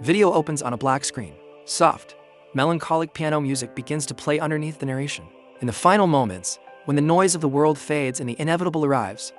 Video opens on a black screen. Soft, melancholic piano music begins to play underneath the narration. In the final moments, when the noise of the world fades and the inevitable arrives,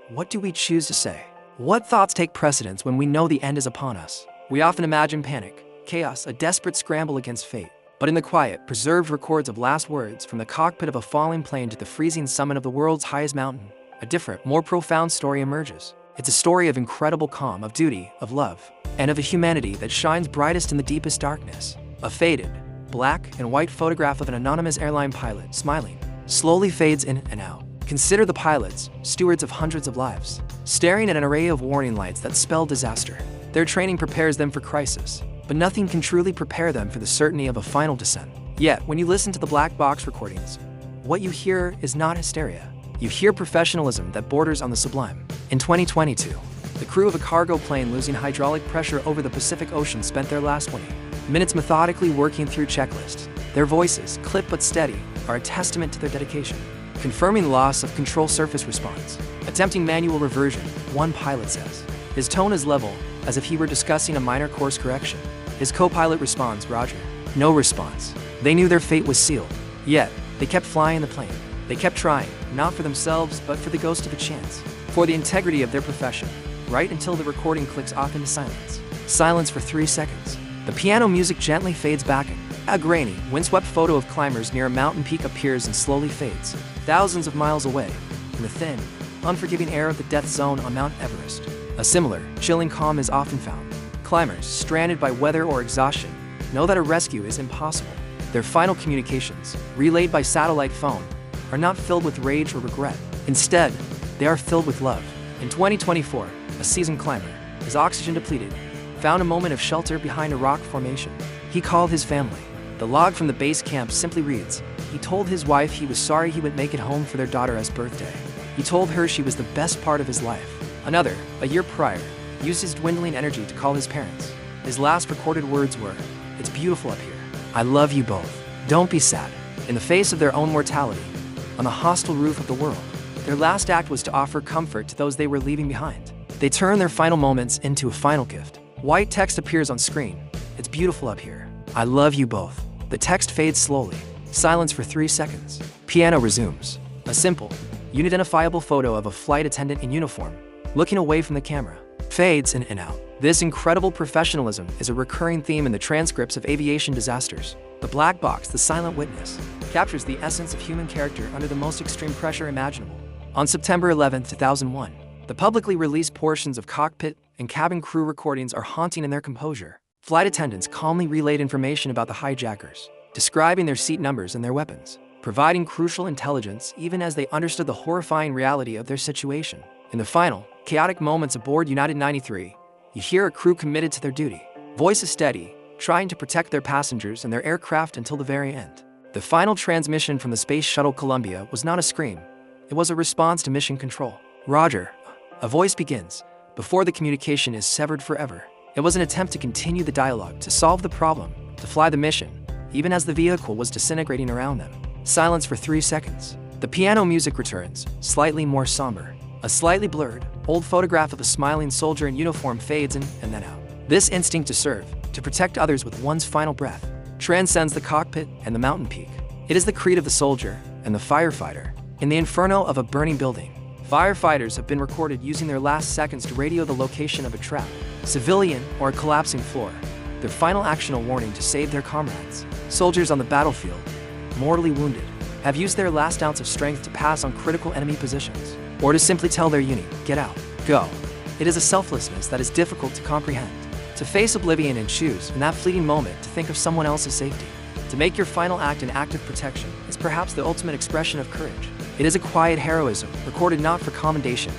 what do we choose to say? What thoughts take precedence when we know the end is upon us? We often imagine panic, chaos, a desperate scramble against fate. But in the quiet, preserved records of last words from the cockpit of a falling plane to the freezing summit of the world's highest mountain, a different, more profound story emerges. It's a story of incredible calm, of duty, of love, and of a humanity that shines brightest in the deepest darkness. A faded, black and white photograph of an anonymous airline pilot, smiling, slowly fades in and out. Consider the pilots, stewards of hundreds of lives, staring at an array of warning lights that spell disaster. Their training prepares them for crisis, but nothing can truly prepare them for the certainty of a final descent. Yet, when you listen to the black box recordings, what you hear is not hysteria. You hear professionalism that borders on the sublime. In 2022, the crew of a cargo plane losing hydraulic pressure over the Pacific Ocean spent their last 20 minutes methodically working through checklists. Their voices, clipped but steady, are a testament to their dedication. Confirming loss of control surface response. Attempting manual reversion, one pilot says. His tone is level, as if he were discussing a minor course correction. His co-pilot responds, Roger. No response. They knew their fate was sealed. Yet, they kept flying the plane. They kept trying, not for themselves, but for the ghost of a chance. For the integrity of their profession, right until the recording clicks off into silence. Silence for 3 seconds. The piano music gently fades back. A grainy, windswept photo of climbers near a mountain peak appears and slowly fades, thousands of miles away, in the thin, unforgiving air of the death zone on Mount Everest. A similar, chilling calm is often found. Climbers, stranded by weather or exhaustion, know that a rescue is impossible. Their final communications, relayed by satellite phone, are not filled with rage or regret. Instead, they are filled with love. In 2024, a seasoned climber, his oxygen depleted, found a moment of shelter behind a rock formation. He called his family. The log from the base camp simply reads, he told his wife he was sorry he would make it home for their daughter's birthday. He told her she was the best part of his life. Another, a year prior, used his dwindling energy to call his parents. His last recorded words were, it's beautiful up here. I love you both. Don't be sad. In the face of their own mortality, on the hostile roof of the world, their last act was to offer comfort to those they were leaving behind. They turned their final moments into a final gift. White text appears on screen. It's beautiful up here. I love you both. The text fades slowly. Silence for 3 seconds. Piano resumes. A simple, unidentifiable photo of a flight attendant in uniform, looking away from the camera, fades in and out. This incredible professionalism is a recurring theme in the transcripts of aviation disasters. The black box, the silent witness, captures the essence of human character under the most extreme pressure imaginable. On September 11, 2001, the publicly released portions of cockpit and cabin crew recordings are haunting in their composure. Flight attendants calmly relayed information about the hijackers, describing their seat numbers and their weapons, providing crucial intelligence even as they understood the horrifying reality of their situation. In the final, chaotic moments aboard United 93, you hear a crew committed to their duty, voices steady, trying to protect their passengers and their aircraft until the very end. The final transmission from the Space Shuttle Columbia was not a scream. It was a response to mission control. Roger, a voice begins, before the communication is severed forever. It was an attempt to continue the dialogue, to solve the problem, to fly the mission, even as the vehicle was disintegrating around them. Silence for 3 seconds. The piano music returns, slightly more somber. A slightly blurred, old photograph of a smiling soldier in uniform fades in and then out. This instinct to serve, to protect others with one's final breath, transcends the cockpit and the mountain peak. It is the creed of the soldier and the firefighter. In the inferno of a burning building, firefighters have been recorded using their last seconds to radio the location of a trapped civilian or a collapsing floor, their final actional warning to save their comrades. Soldiers on the battlefield, mortally wounded, have used their last ounce of strength to pass on critical enemy positions, or to simply tell their unit, get out, go. It is a selflessness that is difficult to comprehend. To face oblivion and choose, in that fleeting moment, to think of someone else's safety. To make your final act an act of protection is perhaps the ultimate expression of courage. It is a quiet heroism, recorded not for commendation,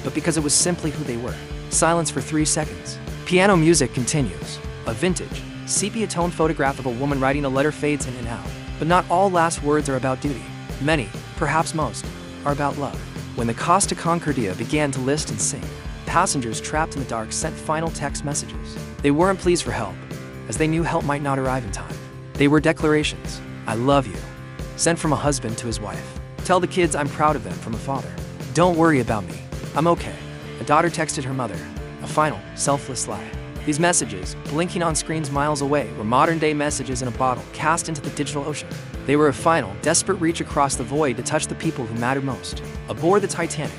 but because it was simply who they were. Silence for 3 seconds. Piano music continues. A vintage, sepia-toned photograph of a woman writing a letter fades in and out. But not all last words are about duty. Many, perhaps most, are about love. When the Costa Concordia began to list and sing, passengers trapped in the dark sent final text messages. They weren't pleas for help, as they knew help might not arrive in time. They were declarations. I love you. Sent from a husband to his wife. Tell the kids I'm proud of them from a father. Don't worry about me. I'm okay. A daughter texted her mother. A final, selfless lie. These messages, blinking on screens miles away, were modern-day messages in a bottle cast into the digital ocean. They were a final, desperate reach across the void to touch the people who mattered most. Aboard the Titanic,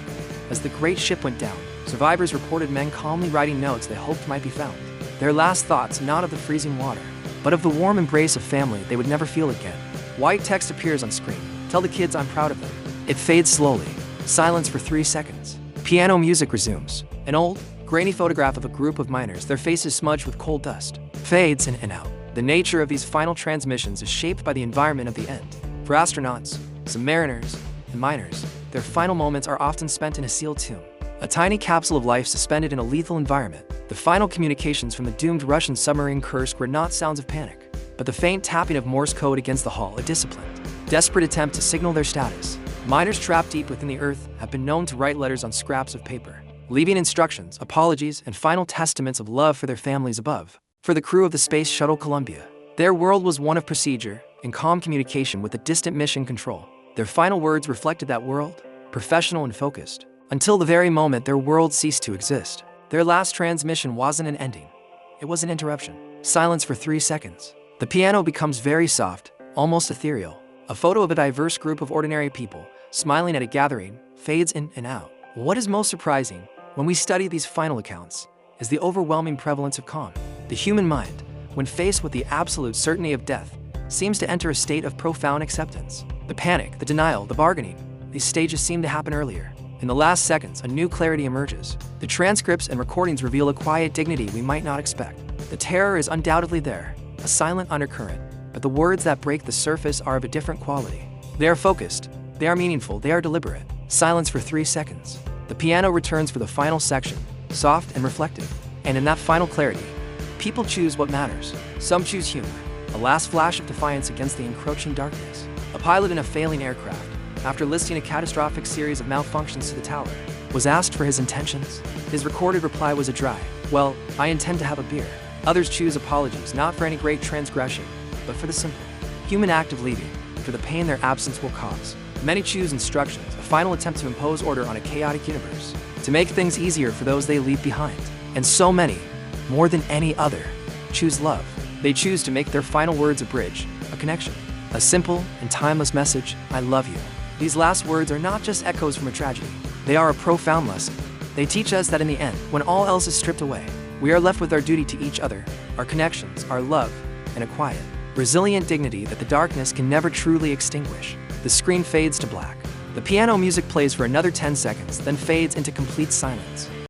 as the great ship went down, survivors reported men calmly writing notes they hoped might be found. Their last thoughts not of the freezing water, but of the warm embrace of family they would never feel again. White text appears on screen. Tell the kids I'm proud of them. It fades slowly. Silence for 3 seconds. Piano music resumes. An old, grainy photograph of a group of miners, their faces smudged with coal dust, fades in and out. The nature of these final transmissions is shaped by the environment of the end. For astronauts, submariners, and miners, their final moments are often spent in a sealed tomb, a tiny capsule of life suspended in a lethal environment. The final communications from the doomed Russian submarine Kursk were not sounds of panic, but the faint tapping of Morse code against the hull, a disciplined, desperate attempt to signal their status. Miners trapped deep within the earth have been known to write letters on scraps of paper, leaving instructions, apologies, and final testaments of love for their families above. For the crew of the Space Shuttle Columbia, their world was one of procedure and calm communication with a distant mission control. Their final words reflected that world, professional and focused, until the very moment their world ceased to exist. Their last transmission wasn't an ending. It was an interruption. Silence for 3 seconds. The piano becomes very soft, almost ethereal. A photo of a diverse group of ordinary people, smiling at a gathering, fades in and out. What is most surprising, when we study these final accounts, is the overwhelming prevalence of calm. The human mind, when faced with the absolute certainty of death, seems to enter a state of profound acceptance. The panic, the denial, the bargaining, these stages seem to happen earlier. In the last seconds, a new clarity emerges. The transcripts and recordings reveal a quiet dignity we might not expect. The terror is undoubtedly there, a silent undercurrent, but the words that break the surface are of a different quality. They are focused, they are meaningful, they are deliberate. Silence for 3 seconds. The piano returns for the final section, soft and reflective. And in that final clarity, people choose what matters. Some choose humor, a last flash of defiance against the encroaching darkness. A pilot in a failing aircraft, after listing a catastrophic series of malfunctions to the tower, was asked for his intentions. His recorded reply was a dry, "Well, I intend to have a beer." Others choose apologies, not for any great transgression, but for the simple, human act of leaving, for the pain their absence will cause. Many choose instructions, a final attempt to impose order on a chaotic universe, to make things easier for those they leave behind. And so many, more than any other, choose love. They choose to make their final words a bridge, a connection, a simple and timeless message, "I love you." These last words are not just echoes from a tragedy. They are a profound lesson. They teach us that in the end, when all else is stripped away, we are left with our duty to each other, our connections, our love, and a quiet, resilient dignity that the darkness can never truly extinguish. The screen fades to black. The piano music plays for another 10 seconds, then fades into complete silence.